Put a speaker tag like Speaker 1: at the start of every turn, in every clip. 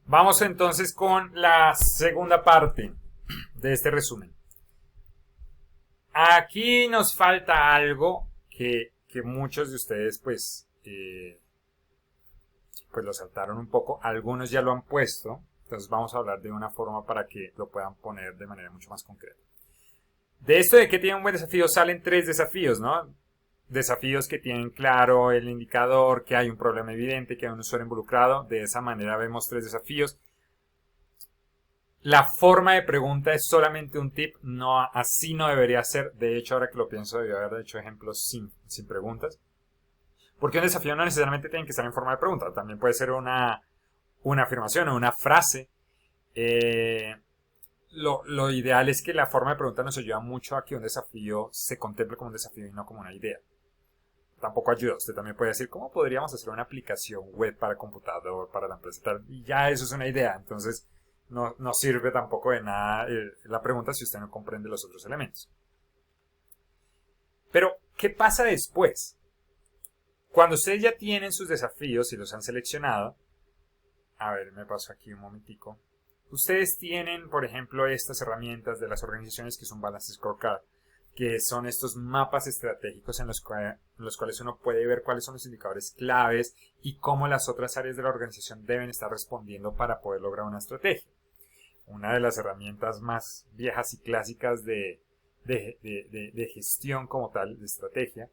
Speaker 1: Vamos entonces con la segunda parte de este resumen. Aquí nos falta algo que muchos de ustedes pues lo saltaron un poco. Algunos ya lo han puesto. Entonces vamos a hablar de una forma para que lo puedan poner de manera mucho más concreta. De esto de que tiene un buen desafío salen 3 desafíos, ¿no? Desafíos que tienen claro el indicador, que hay un problema evidente, que hay un usuario involucrado. De esa manera vemos 3 desafíos. La forma de pregunta es solamente un tip, no, así no debería ser. De hecho, ahora que lo pienso, debería haber hecho ejemplos sin preguntas. Porque un desafío no necesariamente tiene que estar en forma de pregunta, también puede ser una afirmación o una frase. Lo ideal es que la forma de pregunta nos ayuda mucho a que un desafío se contemple como un desafío y no como una idea. Tampoco ayuda. Usted también puede decir, ¿cómo podríamos hacer una aplicación web para computador, para la empresa tal? Y ya eso es una idea. Entonces, no sirve tampoco de nada la pregunta si usted no comprende los otros elementos. Pero, ¿qué pasa después? Cuando ustedes ya tienen sus desafíos y los han seleccionado, a ver, me paso aquí un momentico. Ustedes tienen, por ejemplo, estas herramientas de las organizaciones que son Balance Scorecard, que son estos mapas estratégicos en los cuales uno puede ver cuáles son los indicadores claves y cómo las otras áreas de la organización deben estar respondiendo para poder lograr una estrategia. Una de las herramientas más viejas y clásicas de gestión como tal, de estrategia,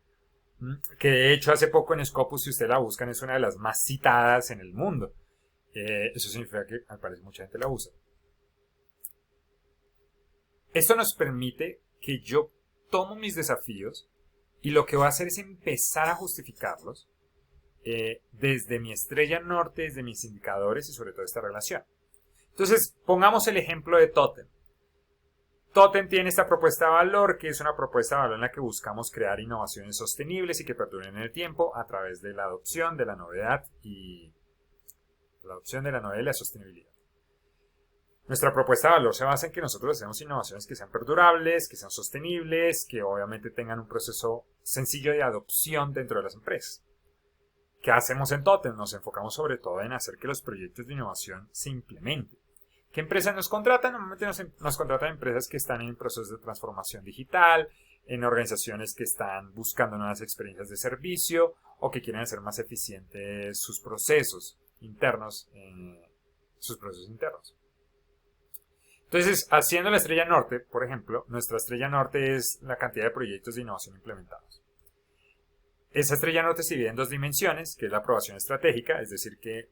Speaker 1: que de hecho hace poco en Scopus, si usted la buscan, es una de las más citadas en el mundo. Eso significa que al parecer mucha gente la usa. Esto nos permite que yo tomo mis desafíos y lo que voy a hacer es empezar a justificarlos desde mi estrella norte, desde mis indicadores y sobre todo esta relación. Entonces, pongamos el ejemplo de Totem. Totem tiene esta propuesta de valor, que es una propuesta de valor en la que buscamos crear innovaciones sostenibles y que perduren en el tiempo a través de la adopción de la novedad y la sostenibilidad. Nuestra propuesta de valor se basa en que nosotros hacemos innovaciones que sean perdurables, que sean sostenibles, que obviamente tengan un proceso sencillo de adopción dentro de las empresas. ¿Qué hacemos en Totem? Nos enfocamos sobre todo en hacer que los proyectos de innovación se implementen. ¿Qué empresas nos contratan? Normalmente nos contratan empresas que están en procesos de transformación digital, en organizaciones que están buscando nuevas experiencias de servicio o que quieren hacer más eficientes sus procesos internos. Entonces, haciendo la estrella norte, por ejemplo, nuestra estrella norte es la cantidad de proyectos de innovación implementados. Esa estrella norte se divide en 2 dimensiones, que es la aprobación estratégica, es decir que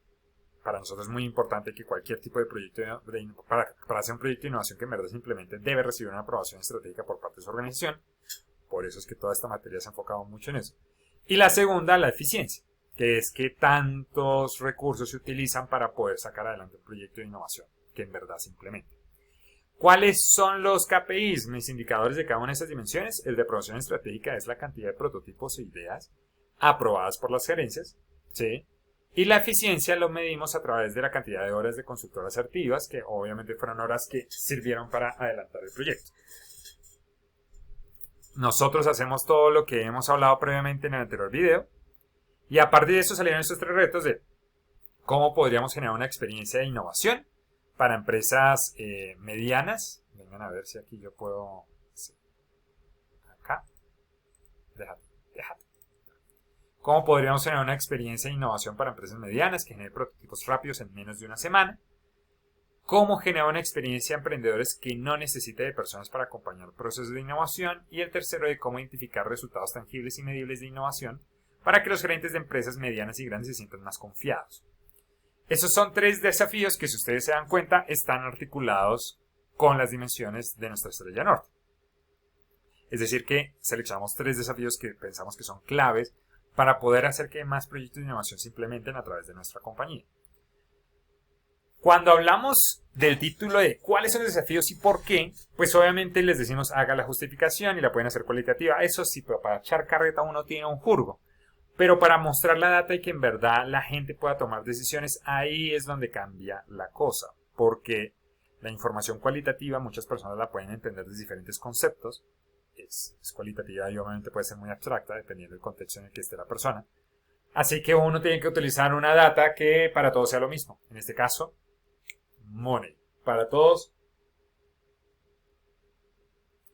Speaker 1: para nosotros es muy importante que cualquier tipo de proyecto para hacer un proyecto de innovación que en verdad se implemente debe recibir una aprobación estratégica por parte de su organización. Por eso es que toda esta materia se ha enfocado mucho en eso. Y la segunda, la eficiencia, que es que tantos recursos se utilizan para poder sacar adelante un proyecto de innovación que en verdad se implemente. ¿Cuáles son los KPIs, mis indicadores de cada una de estas dimensiones? El de aprobación estratégica es la cantidad de prototipos e ideas aprobadas por las gerencias, ¿sí? Y la eficiencia lo medimos a través de la cantidad de horas de consultoras activas, que obviamente fueron horas que sirvieron para adelantar el proyecto. Nosotros hacemos todo lo que hemos hablado previamente en el anterior video, y a partir de eso salieron estos 3 retos de cómo podríamos generar una experiencia de innovación para empresas medianas. Vengan a ver si aquí yo puedo... Sí. Acá. Déjate. ¿Cómo podríamos generar una experiencia de innovación para empresas medianas que genere prototipos rápidos en menos de una semana? ¿Cómo generar una experiencia de emprendedores que no necesite de personas para acompañar procesos de innovación? Y el tercero, de cómo identificar resultados tangibles y medibles de innovación para que los gerentes de empresas medianas y grandes se sientan más confiados. Esos son 3 desafíos que, si ustedes se dan cuenta, están articulados con las dimensiones de nuestra estrella norte. Es decir que seleccionamos 3 desafíos que pensamos que son claves para poder hacer que más proyectos de innovación se implementen a través de nuestra compañía. Cuando hablamos del título de cuáles son los desafíos y por qué, pues obviamente les decimos haga la justificación y la pueden hacer cualitativa. Eso sí, pero para echar carreta uno tiene un jurgo. Pero para mostrar la data y que en verdad la gente pueda tomar decisiones, ahí es donde cambia la cosa. Porque la información cualitativa muchas personas la pueden entender desde diferentes conceptos. Es cualitativa y obviamente puede ser muy abstracta dependiendo del contexto en el que esté la persona. Así que uno tiene que utilizar una data que para todos sea lo mismo. En este caso, money. Para todos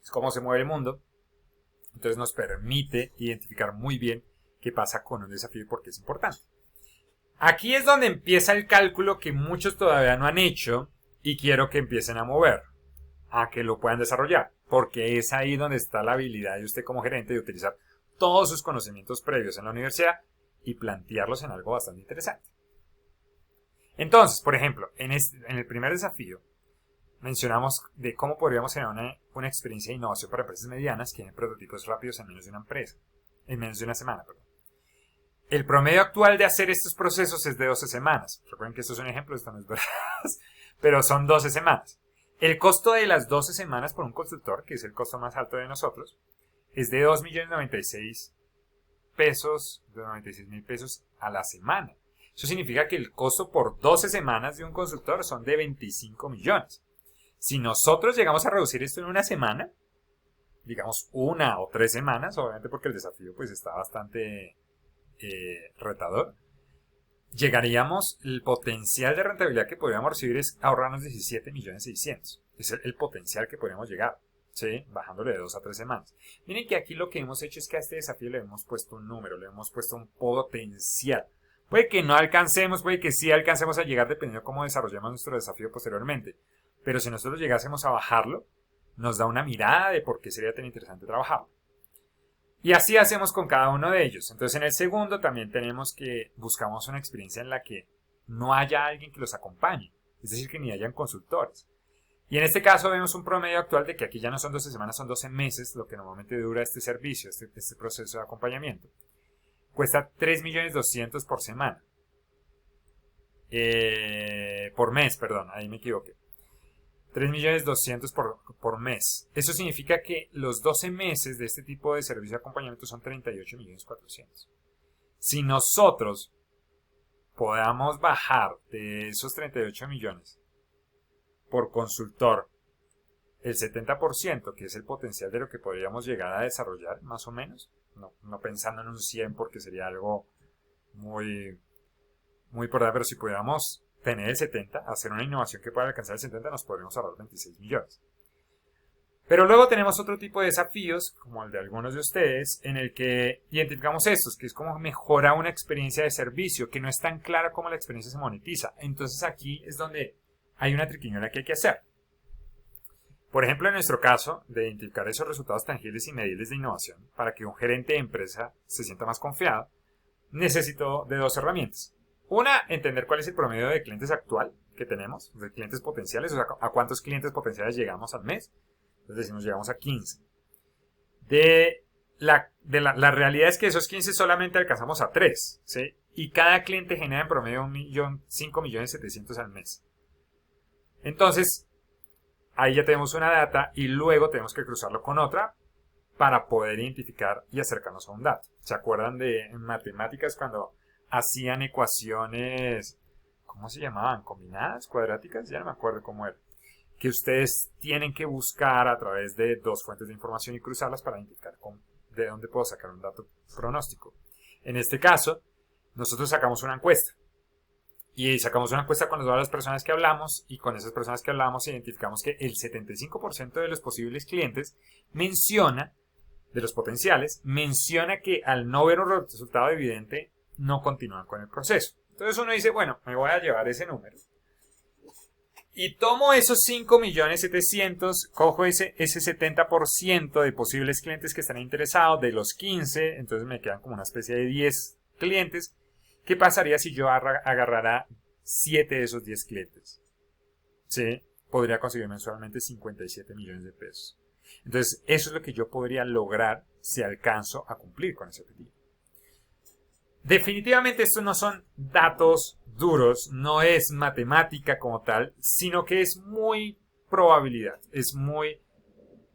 Speaker 1: es cómo se mueve el mundo. Entonces nos permite identificar muy bien qué pasa con un desafío y por qué es importante. Aquí es donde empieza el cálculo que muchos todavía no han hecho y quiero que empiecen a mover, a que lo puedan desarrollar, porque es ahí donde está la habilidad de usted como gerente de utilizar todos sus conocimientos previos en la universidad y plantearlos en algo bastante interesante. Entonces, por ejemplo, en el primer desafío mencionamos de cómo podríamos generar una experiencia de innovación para empresas medianas que den prototipos rápidos en menos de una semana. Perdón. El promedio actual de hacer estos procesos es de 12 semanas. Recuerden que esto es un ejemplo, esto no es verdad, pero son 12 semanas. El costo de las 12 semanas por un consultor, que es el costo más alto de nosotros, es de 2.096.000 pesos a la semana. Eso significa que el costo por 12 semanas de un consultor son de 25 millones. Si nosotros llegamos a reducir esto en una semana, digamos 1 o 3 semanas, obviamente porque el desafío pues está bastante retador, llegaríamos, el potencial de rentabilidad que podríamos recibir es ahorrarnos 17.600.000. Es el potencial que podríamos llegar, ¿sí? Bajándole de 2 a 3 semanas. Miren que aquí lo que hemos hecho es que a este desafío le hemos puesto un número, le hemos puesto un potencial. Puede que no alcancemos, puede que sí alcancemos a llegar dependiendo de cómo desarrollemos nuestro desafío posteriormente. Pero si nosotros llegásemos a bajarlo, nos da una mirada de por qué sería tan interesante trabajarlo. Y así hacemos con cada uno de ellos. Entonces en el segundo también tenemos que buscamos una experiencia en la que no haya alguien que los acompañe. Es decir, que ni hayan consultores. Y en este caso vemos un promedio actual de que aquí ya no son 12 semanas, son 12 meses, lo que normalmente dura este servicio, este proceso de acompañamiento. Cuesta 3.200.000 por semana. Por mes, perdón, ahí me equivoqué. 3.200.000 por mes. Eso significa que los 12 meses de este tipo de servicio de acompañamiento son 38.400.000. Si nosotros podamos bajar de esos 38 millones por consultor el 70%, que es el potencial de lo que podríamos llegar a desarrollar, más o menos, no pensando en un 100 porque sería algo muy importante, pero si pudiéramos tener el 70, hacer una innovación que pueda alcanzar el 70, nos podríamos ahorrar 26 millones. Pero luego tenemos otro tipo de desafíos, como el de algunos de ustedes, en el que identificamos estos, que es como mejora una experiencia de servicio, que no es tan clara como la experiencia se monetiza. Entonces aquí es donde hay una triquiñuela que hay que hacer. Por ejemplo, en nuestro caso, de identificar esos resultados tangibles y medibles de innovación, para que un gerente de empresa se sienta más confiado, necesito de 2 herramientas. Una, entender cuál es el promedio de clientes actual que tenemos, de clientes potenciales, o sea, a cuántos clientes potenciales llegamos al mes. Entonces decimos, llegamos a 15. La realidad es que esos 15 solamente alcanzamos a 3, ¿sí? Y cada cliente genera en promedio 5.700.000 al mes. Entonces, ahí ya tenemos una data y luego tenemos que cruzarlo con otra para poder identificar y acercarnos a un dato. ¿Se acuerdan de en matemáticas cuando hacían ecuaciones, ¿cómo se llamaban? ¿Combinadas? ¿Cuadráticas? Ya no me acuerdo cómo era. Que ustedes tienen que buscar a través de 2 fuentes de información y cruzarlas para identificar de dónde puedo sacar un dato pronóstico. En este caso, nosotros sacamos una encuesta. Y sacamos una encuesta con todas las personas que hablamos y con esas personas que hablamos identificamos que el 75% de los posibles clientes de los potenciales, menciona que al no ver un resultado evidente no continúan con el proceso. Entonces uno dice, bueno, me voy a llevar ese número y tomo esos 5.700.000, cojo ese 70% de posibles clientes que están interesados de los 15, entonces me quedan como una especie de 10 clientes. ¿Qué pasaría si yo agarrara 7 de esos 10 clientes? ¿Sí? Podría conseguir mensualmente 57 millones de pesos. Entonces, eso es lo que yo podría lograr si alcanzo a cumplir con ese objetivo. Definitivamente estos no son datos duros, no es matemática como tal, sino que es muy probabilidad, es muy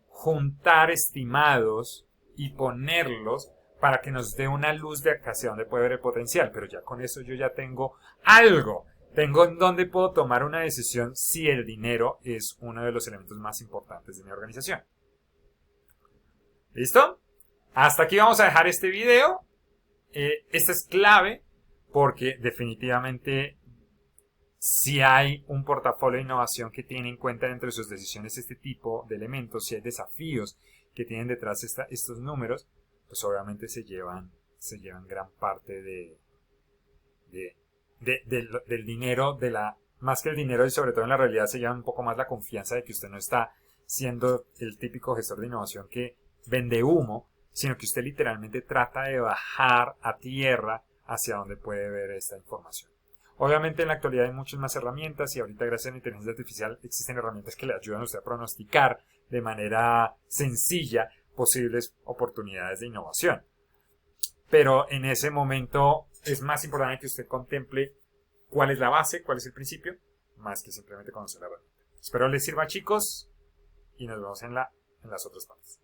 Speaker 1: juntar estimados y ponerlos para que nos dé una luz de hacia dónde puede ver el potencial, pero ya con eso yo ya tengo algo, tengo en dónde puedo tomar una decisión si el dinero es uno de los elementos más importantes de mi organización. ¿Listo? Hasta aquí vamos a dejar este video. Esta es clave porque definitivamente si hay un portafolio de innovación que tiene en cuenta entre sus decisiones este tipo de elementos, si hay desafíos que tienen detrás estos números, pues obviamente se llevan gran parte del dinero, más que el dinero y sobre todo en la realidad se llevan un poco más la confianza de que usted no está siendo el típico gestor de innovación que vende humo, sino que usted literalmente trata de bajar a tierra hacia donde puede ver esta información. Obviamente en la actualidad hay muchas más herramientas y ahorita gracias a la inteligencia artificial existen herramientas que le ayudan a usted a pronosticar de manera sencilla posibles oportunidades de innovación. Pero en ese momento es más importante que usted contemple cuál es la base, cuál es el principio, más que simplemente conocer la herramienta. Espero les sirva, chicos, y nos vemos en las otras partes.